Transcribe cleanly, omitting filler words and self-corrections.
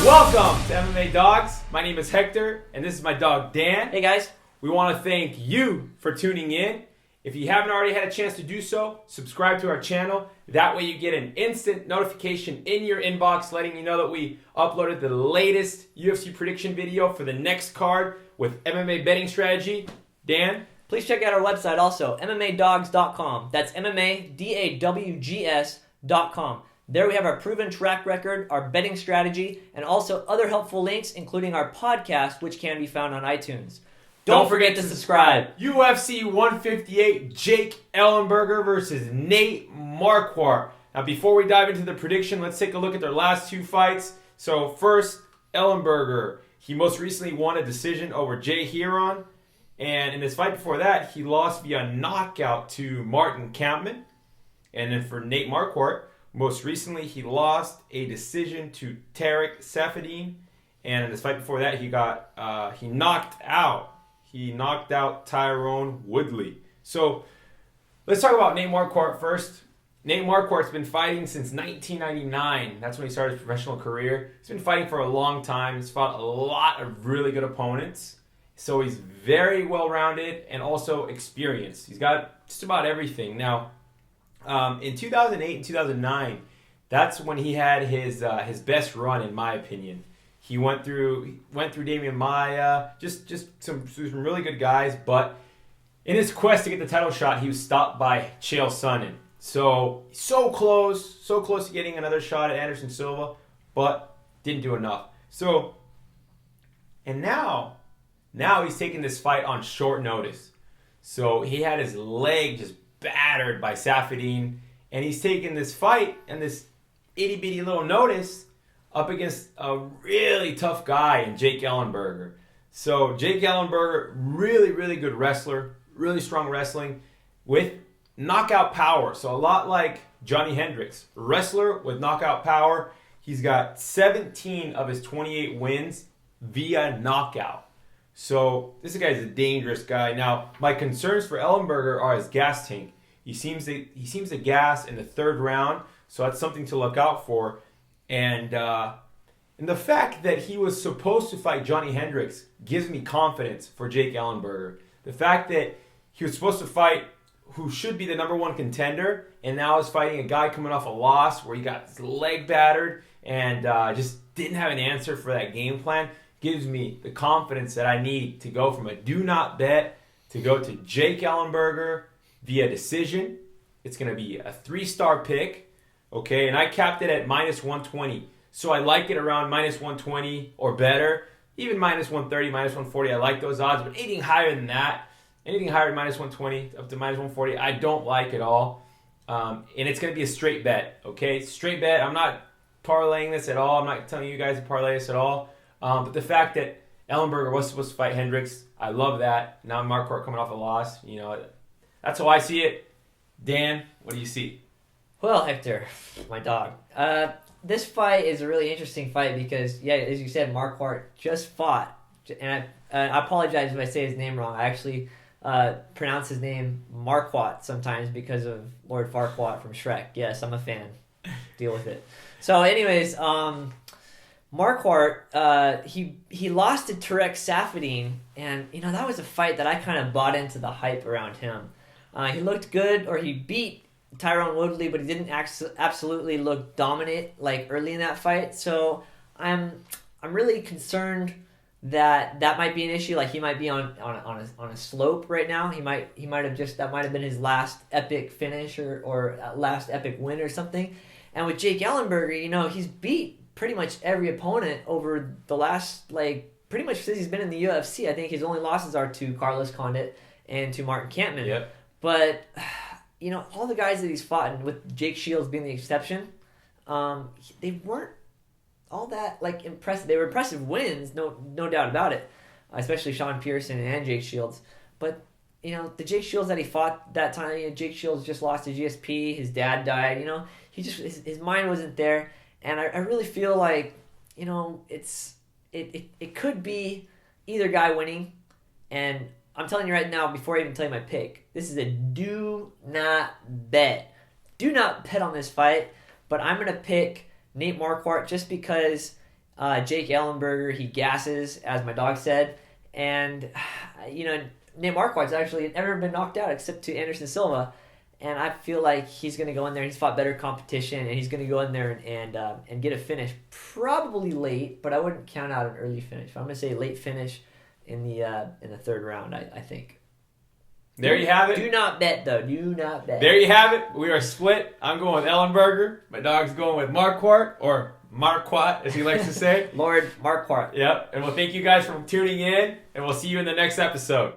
Welcome to MMA Dogs. My name is Hector, and this is my dog Dan. Hey guys. We want to thank you for tuning in. If you haven't already had a chance to do so, subscribe to our channel. That way you get an instant notification in your inbox letting you know that we uploaded the latest UFC prediction video for the next card with MMA betting strategy. Dan? Please check out our website also, MMAdogs.com. That's MMADAWGS.com. There we have our proven track record, our betting strategy, and also other helpful links, including our podcast, which can be found on iTunes. Don't forget to subscribe. UFC 158, Jake Ellenberger versus Nate Marquardt. Now, before we dive into the prediction, let's take a look at their last two fights. So, first, Ellenberger. He most recently won a decision over Jay Heron. And in his fight before that, he lost via knockout to Martin Kampmann. And then for Nate Marquardt, most recently, he lost a decision to Tarek Saffiedine, and in his fight before that, he knocked out Tyrone Woodley. So let's talk about Nate Marquardt first. Nate Marquardt's been fighting since 1999. That's when he started his professional career. He's been fighting for a long time. He's fought a lot of really good opponents. So he's very well-rounded and also experienced. He's got just about everything. Now, in 2008 and 2009, that's when he had his best run, in my opinion. He went through Damian Maia, just some really good guys, but in his quest to get the title shot, he was stopped by Chael Sonnen. So close to getting another shot at Anderson Silva, but didn't do enough. So, and now he's taking this fight on short notice. So he had his leg just battered by Saffiedine, and he's taking this fight and this itty-bitty little notice up against a really tough guy in Jake Ellenberger. So Jake Ellenberger, really, really good wrestler, really strong wrestling with knockout power. So a lot like Johnny Hendricks, wrestler with knockout power. He's got 17 of his 28 wins via knockout. So this guy's a dangerous guy. Now, my concerns for Ellenberger are his gas tank. He seems to gas in the third round, so that's something to look out for. And the fact that he was supposed to fight Johnny Hendricks gives me confidence for Jake Ellenberger. The fact that he was supposed to fight who should be the number one contender, and now is fighting a guy coming off a loss where he got his leg battered and just didn't have an answer for that game plan, gives me the confidence that I need to go from a do not bet to go to Jake Ellenberger via decision. It's going to be a 3-star pick, okay? And I capped it at minus 120. So I like it around minus 120 or better. Even minus 130, minus 140, I like those odds. But anything higher than that, anything higher than minus 120 up to minus 140, I don't like at all. And it's going to be a straight bet, okay? Straight bet. I'm not parlaying this at all. I'm not telling you guys to parlay this at all. But the fact that Ellenberger was supposed to fight Hendricks, I love that. Now Marquardt coming off a loss, that's how I see it. Dan, what do you see? Well, Hector, my dog. This fight is a really interesting fight because, yeah, as you said, Marquardt just fought. And I apologize if I say his name wrong. I actually pronounce his name Marquardt sometimes because of Lord Farquaad from Shrek. Yes, I'm a fan. Deal with it. So anyways, Marquardt, he lost to Tarek Saffiedine, and that was a fight that I kind of bought into the hype around him. He looked good, or he beat Tyrone Woodley, but he didn't absolutely look dominant like early in that fight. So I'm really concerned that might be an issue. Like he might be on a slope right now. He might have that might have been his last epic finish or last epic win or something. And with Jake Ellenberger, he's beat pretty much every opponent over the last, pretty much since he's been in the UFC. I think his only losses are to Carlos Condit and to Martin Kampmann. Yep. But, all the guys that he's fought, and with Jake Shields being the exception, they weren't all that, impressive. They were impressive wins, no doubt about it, especially Sean Pearson and Jake Shields. But, the Jake Shields that he fought that time, Jake Shields just lost to GSP. His dad died, he just, his mind wasn't there. And I really feel like, it could be either guy winning. And I'm telling you right now, before I even tell you my pick, this is a do not bet. Do not bet on this fight, but I'm going to pick Nate Marquardt just because Jake Ellenberger, he gasses, as my dog said. And, Nate Marquardt's actually never been knocked out except to Anderson Silva. And I feel like he's going to go in there. He's fought better competition, and he's going to go in there and get a finish. Probably late, but I wouldn't count out an early finish. I'm going to say late finish in the third round, I think. There you have it. Do not bet, though. Do not bet. There you have it. We are split. I'm going with Ellenberger. My dog's going with Marquardt, or Marquardt, as he likes to say. Lord Marquardt. Yep. And we'll thank you guys for tuning in, and we'll see you in the next episode.